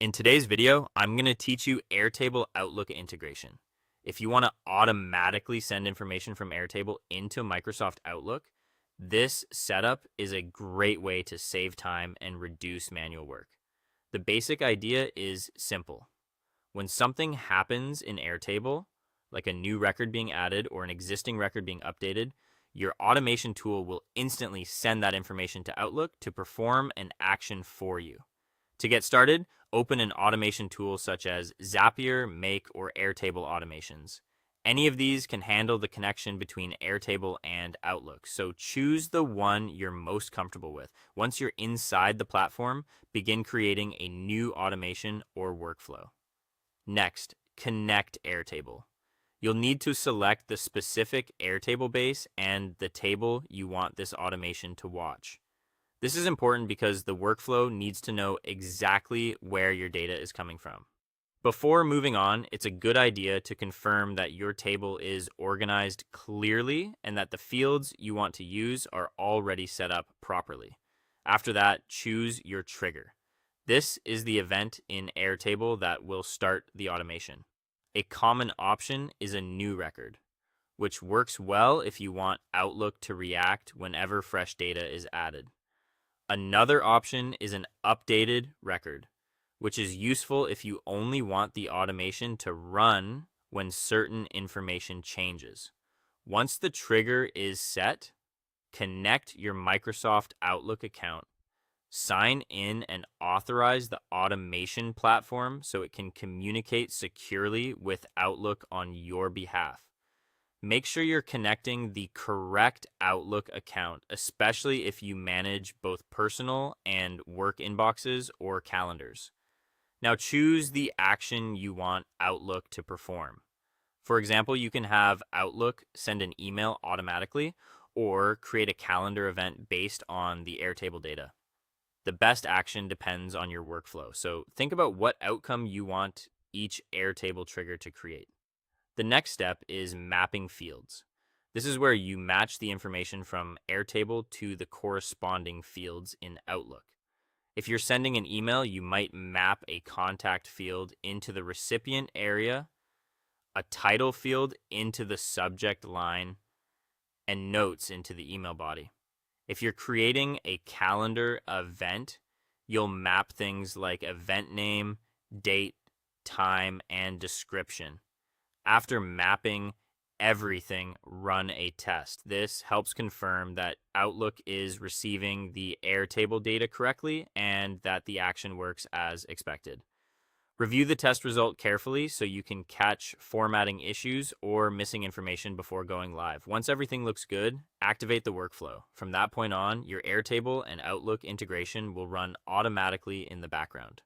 In today's video, I'm going to teach you Airtable Outlook integration. If you want to automatically send information from Airtable into Microsoft Outlook, this setup is a great way to save time and reduce manual work. The basic idea is simple. When something happens in Airtable, like a new record being added or an existing record being updated, your automation tool will instantly send that information to Outlook to perform an action for you. To get started, open an automation tool such as Zapier, Make, or Airtable automations. Any of these can handle the connection between Airtable and Outlook, so choose the one you're most comfortable with. Once you're inside the platform, begin creating a new automation or workflow. Next, connect Airtable. You'll need to select the specific Airtable base and the table you want this automation to watch. This is important because the workflow needs to know exactly where your data is coming from. Before moving on, it's a good idea to confirm that your table is organized clearly and that the fields you want to use are already set up properly. After that, choose your trigger. This is the event in Airtable that will start the automation. A common option is a new record, which works well if you want Outlook to react whenever fresh data is added. Another option is an updated record, which is useful if you only want the automation to run when certain information changes. Once the trigger is set, connect your Microsoft Outlook account, sign in and authorize the automation platform so it can communicate securely with Outlook on your behalf. Make sure you're connecting the correct Outlook account, especially if you manage both personal and work inboxes or calendars. Now choose the action you want Outlook to perform. For example, you can have Outlook send an email automatically or create a calendar event based on the Airtable data. The best action depends on your workflow, so think about what outcome you want each Airtable trigger to create. The next step is mapping fields. This is where you match the information from Airtable to the corresponding fields in Outlook. If you're sending an email, you might map a contact field into the recipient area, a title field into the subject line, and notes into the email body. If you're creating a calendar event, you'll map things like event name, date, time, and description. After mapping everything, run a test. This helps confirm that Outlook is receiving the Airtable data correctly and that the action works as expected. Review the test result carefully so you can catch formatting issues or missing information before going live. Once everything looks good, activate the workflow. From that point on, your Airtable and Outlook integration will run automatically in the background.